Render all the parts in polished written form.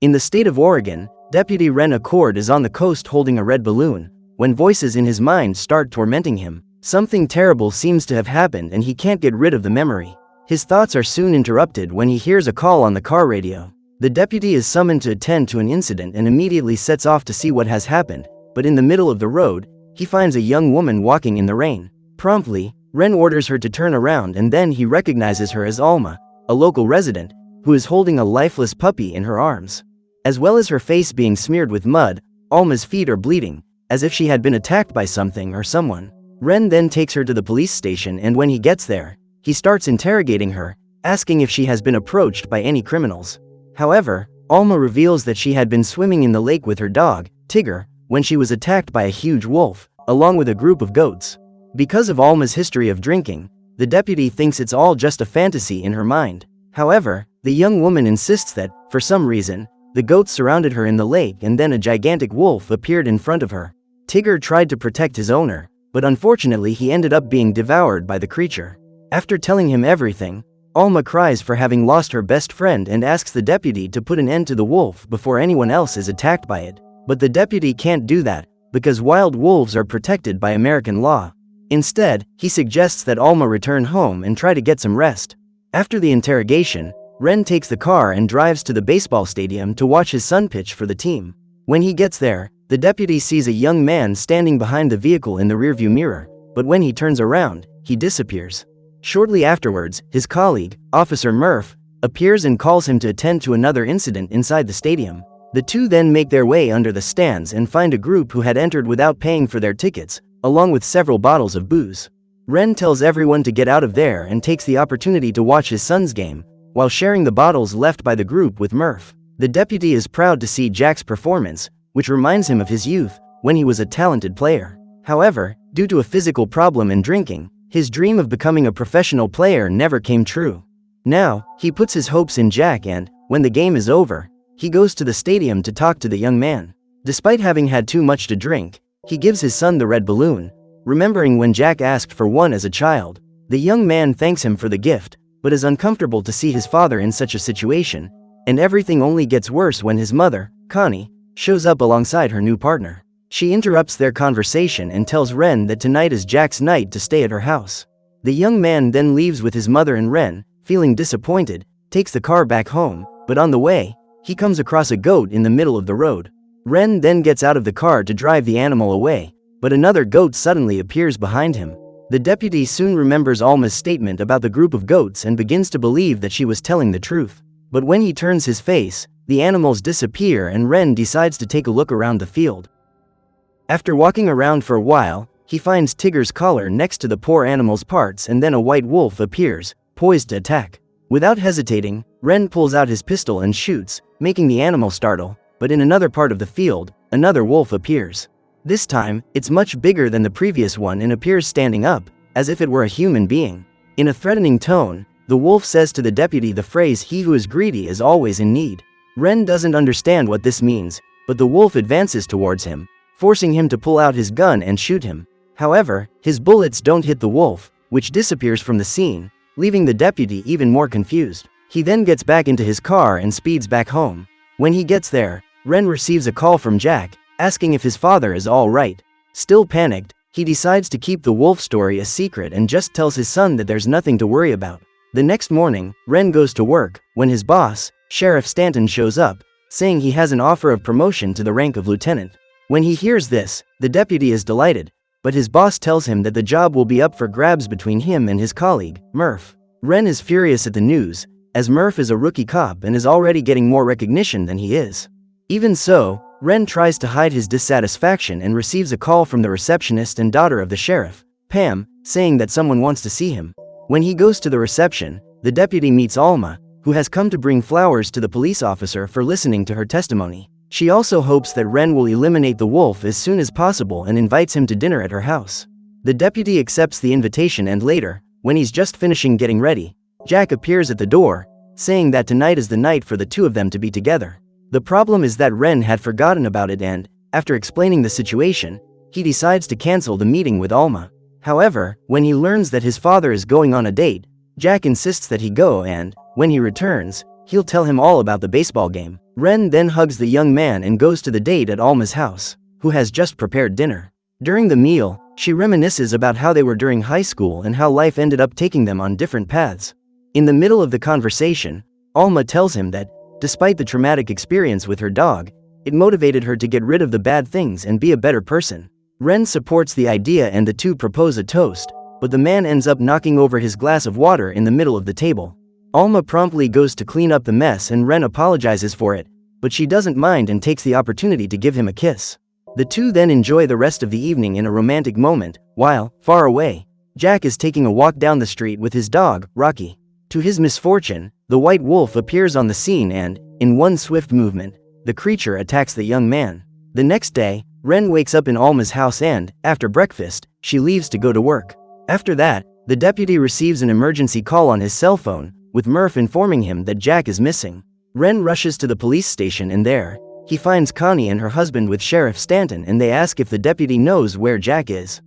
In the state of Oregon, Deputy Ren Accord is on the coast holding a red balloon, when voices in his mind start tormenting him. Something terrible seems to have happened and he can't get rid of the memory. His thoughts are soon interrupted when he hears a call on the car radio. The deputy is summoned to attend to an incident and immediately sets off to see what has happened, but in the middle of the road, he finds a young woman walking in the rain. Promptly, Ren orders her to turn around and then he recognizes her as Alma, a local resident, who is holding a lifeless puppy in her arms. As well as her face being smeared with mud, Alma's feet are bleeding, as if she had been attacked by something or someone. Ren then takes her to the police station and when he gets there, he starts interrogating her, asking if she has been approached by any criminals. However, Alma reveals that she had been swimming in the lake with her dog, Tigger, when she was attacked by a huge wolf, along with a group of goats. Because of Alma's history of drinking, the deputy thinks it's all just a fantasy in her mind. However, the young woman insists that, for some reason, the goats surrounded her in the lake and then a gigantic wolf appeared in front of her. Tigger tried to protect his owner, but unfortunately he ended up being devoured by the creature. After telling him everything, Alma cries for having lost her best friend and asks the deputy to put an end to the wolf before anyone else is attacked by it. But the deputy can't do that, because wild wolves are protected by American law. Instead, he suggests that Alma return home and try to get some rest. After the interrogation, Ren takes the car and drives to the baseball stadium to watch his son pitch for the team. When he gets there, the deputy sees a young man standing behind the vehicle in the rearview mirror, but when he turns around, he disappears. Shortly afterwards, his colleague, Officer Murph, appears and calls him to attend to another incident inside the stadium. The two then make their way under the stands and find a group who had entered without paying for their tickets, along with several bottles of booze. Ren tells everyone to get out of there and takes the opportunity to watch his son's game, while sharing the bottles left by the group with Murph. The deputy is proud to see Jack's performance, which reminds him of his youth, when he was a talented player. However, due to a physical problem and drinking, his dream of becoming a professional player never came true. Now, he puts his hopes in Jack and, when the game is over, he goes to the stadium to talk to the young man. Despite having had too much to drink, he gives his son the red balloon, remembering when Jack asked for one as a child. The young man thanks him for the gift, but is uncomfortable to see his father in such a situation, and everything only gets worse when his mother, Connie, shows up alongside her new partner. She interrupts their conversation and tells Ren that tonight is Jack's night to stay at her house. The young man then leaves with his mother and Ren, feeling disappointed, takes the car back home, but on the way, he comes across a goat in the middle of the road. Ren then gets out of the car to drive the animal away, but another goat suddenly appears behind him. The deputy soon remembers Alma's statement about the group of goats and begins to believe that she was telling the truth. But when he turns his face, the animals disappear and Ren decides to take a look around the field. After walking around for a while, he finds Tigger's collar next to the poor animal's parts and then a white wolf appears, poised to attack. Without hesitating, Ren pulls out his pistol and shoots, making the animal startle, but in another part of the field, another wolf appears. This time, it's much bigger than the previous one and appears standing up, as if it were a human being. In a threatening tone, the wolf says to the deputy the phrase "He who is greedy is always in need." Ren doesn't understand what this means, but the wolf advances towards him, forcing him to pull out his gun and shoot him. However, his bullets don't hit the wolf, which disappears from the scene, leaving the deputy even more confused. He then gets back into his car and speeds back home. When he gets there, Ren receives a call from Jack, asking if his father is all right. Still panicked, he decides to keep the wolf story a secret and just tells his son that there's nothing to worry about. The next morning, Ren goes to work, when his boss, Sheriff Stanton, shows up, saying he has an offer of promotion to the rank of lieutenant. When he hears this, the deputy is delighted, but his boss tells him that the job will be up for grabs between him and his colleague, Murph. Ren is furious at the news, as Murph is a rookie cop and is already getting more recognition than he is. Even so, Ren tries to hide his dissatisfaction and receives a call from the receptionist and daughter of the sheriff, Pam, saying that someone wants to see him. When he goes to the reception, the deputy meets Alma, who has come to bring flowers to the police officer for listening to her testimony. She also hopes that Ren will eliminate the wolf as soon as possible and invites him to dinner at her house. The deputy accepts the invitation and later, when he's just finishing getting ready, Jack appears at the door, saying that tonight is the night for the two of them to be together. The problem is that Ren had forgotten about it and, after explaining the situation, he decides to cancel the meeting with Alma. However, when he learns that his father is going on a date, Jack insists that he go and, when he returns, He'll tell him all about the baseball game. Ren then hugs the young man and goes to the date at Alma's house, who has just prepared dinner. During the meal, she reminisces about how they were during high school and how life ended up taking them on different paths. In the middle of the conversation, Alma tells him that, despite the traumatic experience with her dog, it motivated her to get rid of the bad things and be a better person. Ren supports the idea and the two propose a toast, but the man ends up knocking over his glass of water in the middle of the table. Alma promptly goes to clean up the mess and Ren apologizes for it, but she doesn't mind and takes the opportunity to give him a kiss. The two then enjoy the rest of the evening in a romantic moment, while, far away, Jack is taking a walk down the street with his dog, Rocky. To his misfortune, the white wolf appears on the scene and, in one swift movement, the creature attacks the young man. The next day, Ren wakes up in Alma's house and, after breakfast, she leaves to go to work. After that, the deputy receives an emergency call on his cell phone, with Murph informing him that Jack is missing. Ren rushes to the police station and there, he finds Connie and her husband with Sheriff Stanton and they ask if the deputy knows where Jack is.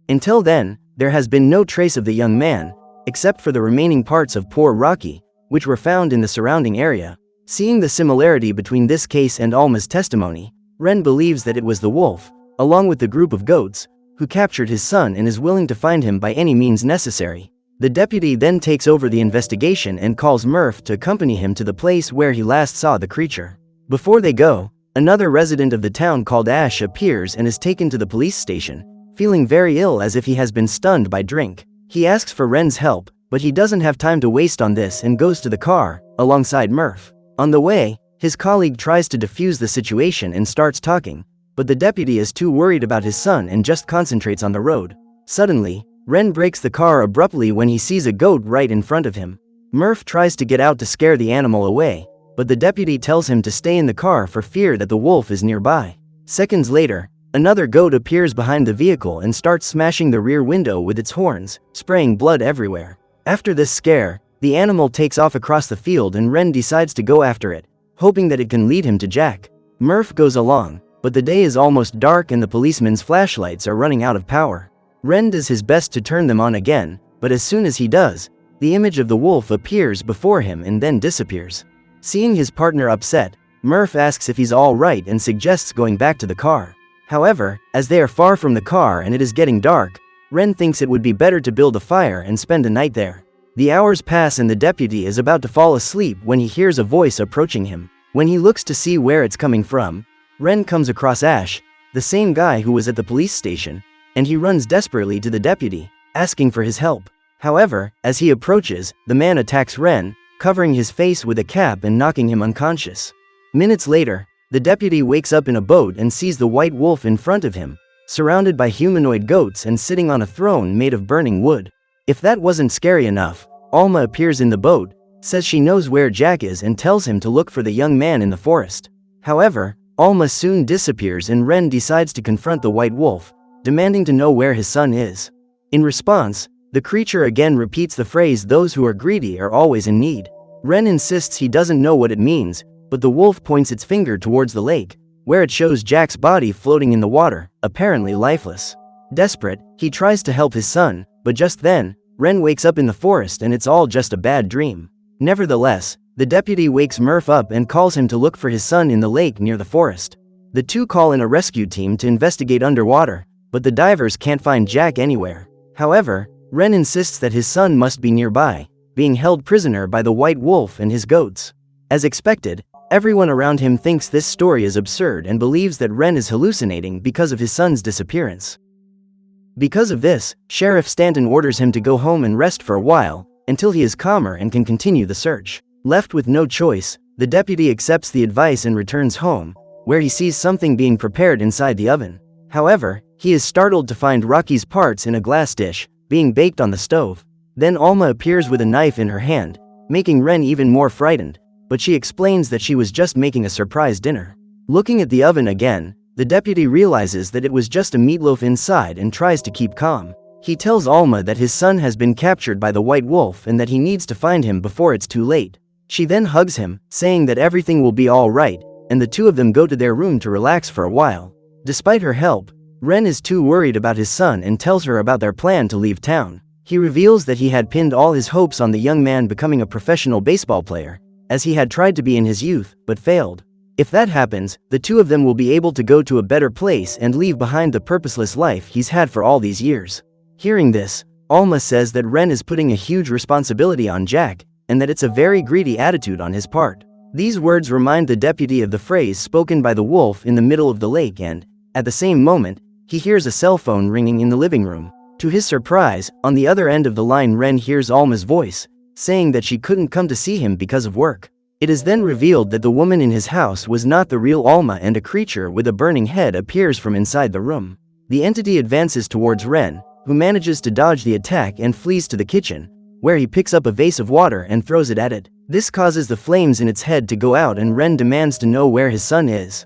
Until then, there has been no trace of the young man, except for the remaining parts of poor Rocky, which were found in the surrounding area. Seeing the similarity between this case and Alma's testimony, Ren believes that it was the wolf, along with the group of goats, who captured his son and is willing to find him by any means necessary. The deputy then takes over the investigation and calls Murph to accompany him to the place where he last saw the creature. Before they go, another resident of the town called Ash appears and is taken to the police station, feeling very ill as if he has been stunned by drink. He asks for Ren's help, but he doesn't have time to waste on this and goes to the car, alongside Murph. On the way, his colleague tries to defuse the situation and starts talking, but the deputy is too worried about his son and just concentrates on the road. Suddenly, Ren brakes the car abruptly when he sees a goat right in front of him. Murph tries to get out to scare the animal away, but the deputy tells him to stay in the car for fear that the wolf is nearby. Seconds later, another goat appears behind the vehicle and starts smashing the rear window with its horns, spraying blood everywhere. After this scare, the animal takes off across the field and Ren decides to go after it, hoping that it can lead him to Jack. Murph goes along, but the day is almost dark and the policeman's flashlights are running out of power. Ren does his best to turn them on again, but as soon as he does, the image of the wolf appears before him and then disappears. Seeing his partner upset, Murph asks if he's all right and suggests going back to the car. However, as they are far from the car and it is getting dark, Ren thinks it would be better to build a fire and spend a night there. The hours pass and the deputy is about to fall asleep when he hears a voice approaching him. When he looks to see where it's coming from, Ren comes across Ash, the same guy who was at the police station, and he runs desperately to the deputy, asking for his help. However, as he approaches, the man attacks Ren, covering his face with a cap and knocking him unconscious. Minutes later, the deputy wakes up in a boat and sees the white wolf in front of him, surrounded by humanoid goats and sitting on a throne made of burning wood. If that wasn't scary enough, Alma appears in the boat, says she knows where Jack is and tells him to look for the young man in the forest. However, Alma soon disappears and Ren decides to confront the white wolf, demanding to know where his son is. In response, the creature again repeats the phrase, "Those who are greedy are always in need." Ren insists he doesn't know what it means, but the wolf points its finger towards the lake, where it shows Jack's body floating in the water, apparently lifeless. Desperate, he tries to help his son, but just then, Ren wakes up in the forest and it's all just a bad dream. Nevertheless, the deputy wakes Murph up and calls him to look for his son in the lake near the forest. The two call in a rescue team to investigate underwater, but the divers can't find Jack anywhere. However, Ren insists that his son must be nearby, being held prisoner by the white wolf and his goats. As expected, everyone around him thinks this story is absurd and believes that Ren is hallucinating because of his son's disappearance. Because of this, Sheriff Stanton orders him to go home and rest for a while, until he is calmer and can continue the search. Left with no choice, the deputy accepts the advice and returns home, where he sees something being prepared inside the oven. However, he is startled to find Rocky's parts in a glass dish, being baked on the stove. Then Alma appears with a knife in her hand, making Ren even more frightened, but she explains that she was just making a surprise dinner. Looking at the oven again, the deputy realizes that it was just a meatloaf inside and tries to keep calm. He tells Alma that his son has been captured by the white wolf and that he needs to find him before it's too late. She then hugs him, saying that everything will be all right, and the two of them go to their room to relax for a while. Despite her help, Ren is too worried about his son and tells her about their plan to leave town. He reveals that he had pinned all his hopes on the young man becoming a professional baseball player, as he had tried to be in his youth, but failed. If that happens, the two of them will be able to go to a better place and leave behind the purposeless life he's had for all these years. Hearing this, Alma says that Ren is putting a huge responsibility on Jack, and that it's a very greedy attitude on his part. These words remind the deputy of the phrase spoken by the wolf in the middle of the lake, and, at the same moment, he hears a cell phone ringing in the living room. To his surprise, on the other end of the line Ren hears Alma's voice, saying that she couldn't come to see him because of work. It is then revealed that the woman in his house was not the real Alma, and a creature with a burning head appears from inside the room. The entity advances towards Ren, who manages to dodge the attack and flees to the kitchen, where he picks up a vase of water and throws it at it. This causes the flames in its head to go out, and Ren demands to know where his son is.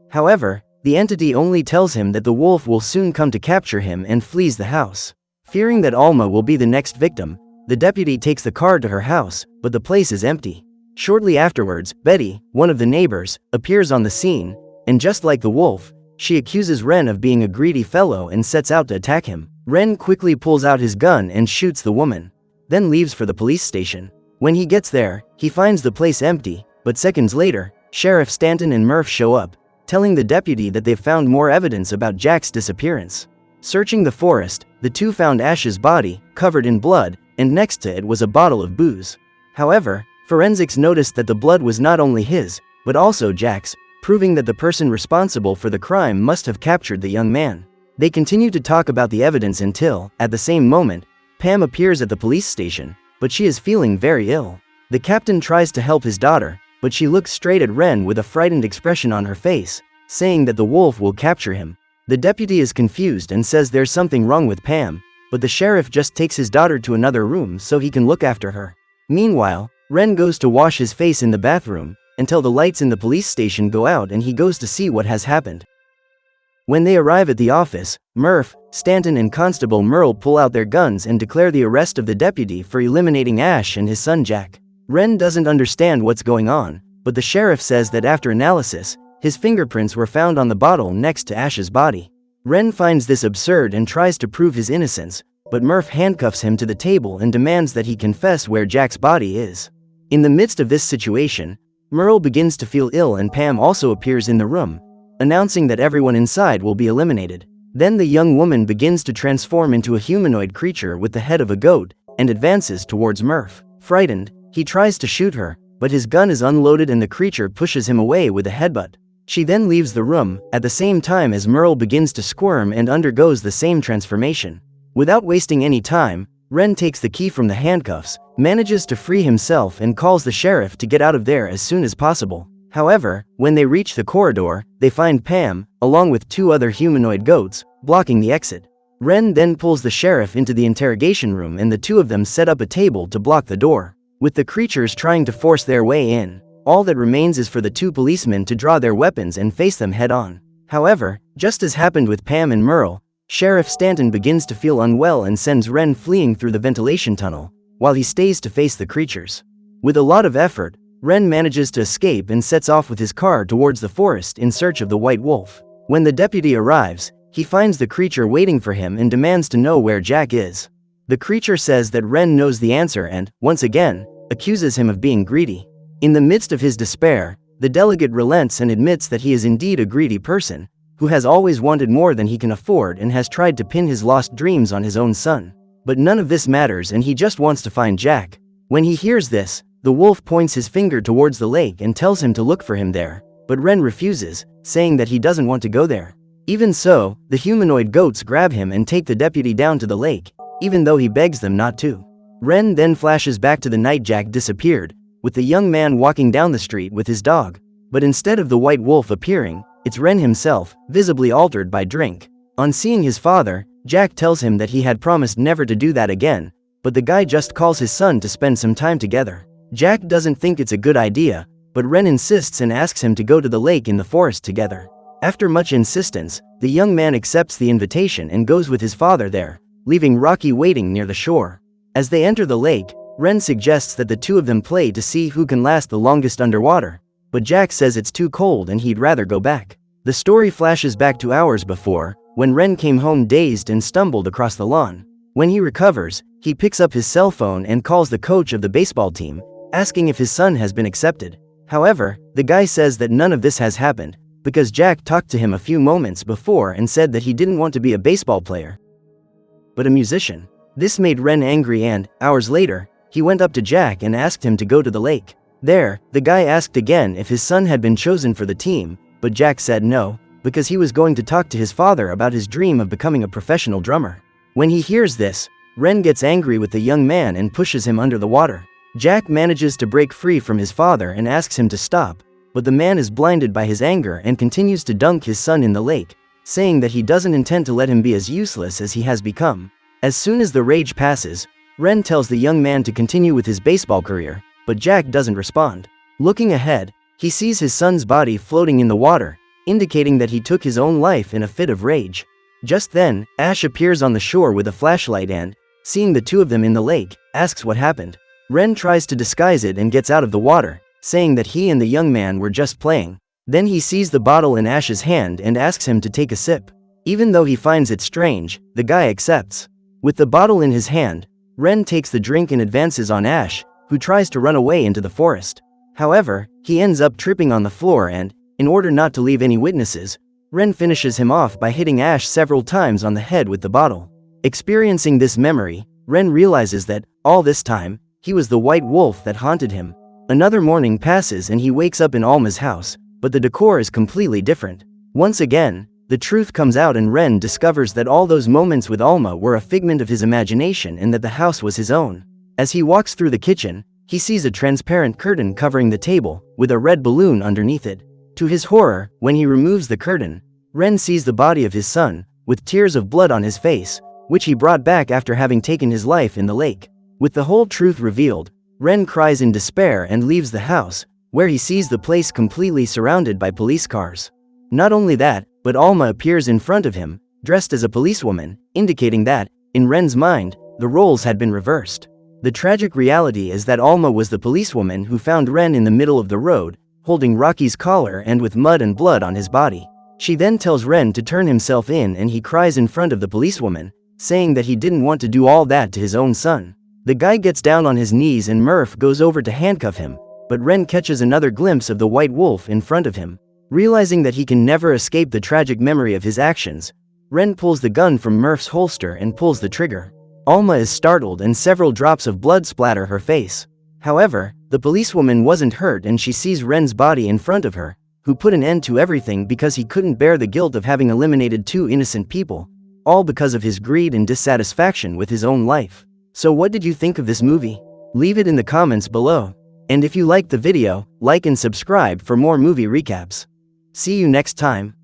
However, the entity only tells him that the wolf will soon come to capture him and flees the house. Fearing that Alma will be the next victim, the deputy takes the car to her house, but the place is empty. Shortly afterwards, Betty, one of the neighbors, appears on the scene, and just like the wolf, she accuses Ren of being a greedy fellow and sets out to attack him. Ren quickly pulls out his gun and shoots the woman, then leaves for the police station. When he gets there, he finds the place empty, but seconds later, Sheriff Stanton and Murph show up, telling the deputy that they've found more evidence about Jack's disappearance. Searching the forest, the two found Ash's body, covered in blood, and next to it was a bottle of booze. However, forensics noticed that the blood was not only his, but also Jack's, proving that the person responsible for the crime must have captured the young man. They continue to talk about the evidence until, at the same moment, Pam appears at the police station, but she is feeling very ill. The captain tries to help his daughter, but she looks straight at Ren with a frightened expression on her face, saying that the wolf will capture him. The deputy is confused and says there's something wrong with Pam, but the sheriff just takes his daughter to another room so he can look after her. Meanwhile, Ren goes to wash his face in the bathroom, until the lights in the police station go out and he goes to see what has happened. When they arrive at the office, Murph, Stanton and Constable Merle pull out their guns and declare the arrest of the deputy for eliminating Ash and his son Jack. Ren doesn't understand what's going on, but the sheriff says that after analysis, his fingerprints were found on the bottle next to Ash's body. Ren finds this absurd and tries to prove his innocence, but Murph handcuffs him to the table and demands that he confess where Jack's body is. In the midst of this situation, Merle begins to feel ill and Pam also appears in the room, announcing that everyone inside will be eliminated. Then the young woman begins to transform into a humanoid creature with the head of a goat, and advances towards Murph. Frightened, he tries to shoot her, but his gun is unloaded and the creature pushes him away with a headbutt. She then leaves the room, at the same time as Merle begins to squirm and undergoes the same transformation. Without wasting any time, Ren takes the key from the handcuffs, manages to free himself and calls the sheriff to get out of there as soon as possible. However, when they reach the corridor, they find Pam, along with two other humanoid goats, blocking the exit. Ren then pulls the sheriff into the interrogation room and the two of them set up a table to block the door. With the creatures trying to force their way in, all that remains is for the two policemen to draw their weapons and face them head-on. However, just as happened with Pam and Merle, Sheriff Stanton begins to feel unwell and sends Ren fleeing through the ventilation tunnel, while he stays to face the creatures. With a lot of effort, Ren manages to escape and sets off with his car towards the forest in search of the white wolf. When the deputy arrives, he finds the creature waiting for him and demands to know where Jack is. The creature says that Ren knows the answer and, once again, accuses him of being greedy. In the midst of his despair, the delegate relents and admits that he is indeed a greedy person, who has always wanted more than he can afford and has tried to pin his lost dreams on his own son. But none of this matters and he just wants to find Jack. When he hears this, the wolf points his finger towards the lake and tells him to look for him there, but Ren refuses, saying that he doesn't want to go there. Even so, the humanoid goats grab him and take the deputy down to the lake, even though he begs them not to. Ren then flashes back to the night Jack disappeared, with the young man walking down the street with his dog. But instead of the white wolf appearing, it's Ren himself, visibly altered by drink. On seeing his father, Jack tells him that he had promised never to do that again, but the guy just calls his son to spend some time together. Jack doesn't think it's a good idea, but Ren insists and asks him to go to the lake in the forest together. After much insistence, the young man accepts the invitation and goes with his father there, leaving Rocky waiting near the shore. As they enter the lake, Ren suggests that the two of them play to see who can last the longest underwater, but Jack says it's too cold and he'd rather go back. The story flashes back to hours before, when Ren came home dazed and stumbled across the lawn. When he recovers, he picks up his cell phone and calls the coach of the baseball team, asking if his son has been accepted. However, the guy says that none of this has happened, because Jack talked to him a few moments before and said that he didn't want to be a baseball player, but a musician. This made Ren angry and, hours later, he went up to Jack and asked him to go to the lake. There, the guy asked again if his son had been chosen for the team, but Jack said no, because he was going to talk to his father about his dream of becoming a professional drummer. When he hears this, Ren gets angry with the young man and pushes him under the water. Jack manages to break free from his father and asks him to stop, but the man is blinded by his anger and continues to dunk his son in the lake, saying that he doesn't intend to let him be as useless as he has become. As soon as the rage passes, Ren tells the young man to continue with his baseball career, but Jack doesn't respond. Looking ahead, he sees his son's body floating in the water, indicating that he took his own life in a fit of rage. Just then, Ash appears on the shore with a flashlight and, seeing the two of them in the lake, asks what happened. Ren tries to disguise it and gets out of the water, saying that he and the young man were just playing. Then he sees the bottle in Ash's hand and asks him to take a sip. Even though he finds it strange, the guy accepts. With the bottle in his hand, Ren takes the drink and advances on Ash, who tries to run away into the forest. However, he ends up tripping on the floor and, in order not to leave any witnesses, Ren finishes him off by hitting Ash several times on the head with the bottle. Experiencing this memory, Ren realizes that, all this time, he was the white wolf that haunted him. Another morning passes and he wakes up in Alma's house, but the decor is completely different. Once again, the truth comes out and Ren discovers that all those moments with Alma were a figment of his imagination and that the house was his own. As he walks through the kitchen, he sees a transparent curtain covering the table, with a red balloon underneath it. To his horror, when he removes the curtain, Ren sees the body of his son, with tears of blood on his face, which he brought back after having taken his life in the lake. With the whole truth revealed, Ren cries in despair and leaves the house, where he sees the place completely surrounded by police cars. Not only that, but Alma appears in front of him, dressed as a policewoman, indicating that, in Ren's mind, the roles had been reversed. The tragic reality is that Alma was the policewoman who found Ren in the middle of the road, holding Rocky's collar and with mud and blood on his body. She then tells Ren to turn himself in and he cries in front of the policewoman, saying that he didn't want to do all that to his own son. The guy gets down on his knees and Murph goes over to handcuff him, but Ren catches another glimpse of the white wolf in front of him. Realizing that he can never escape the tragic memory of his actions, Ren pulls the gun from Murph's holster and pulls the trigger. Alma is startled and several drops of blood splatter her face. However, the policewoman wasn't hurt and she sees Ren's body in front of her, who put an end to everything because he couldn't bear the guilt of having eliminated two innocent people, all because of his greed and dissatisfaction with his own life. So what did you think of this movie? Leave it in the comments below. And if you liked the video, like and subscribe for more movie recaps. See you next time.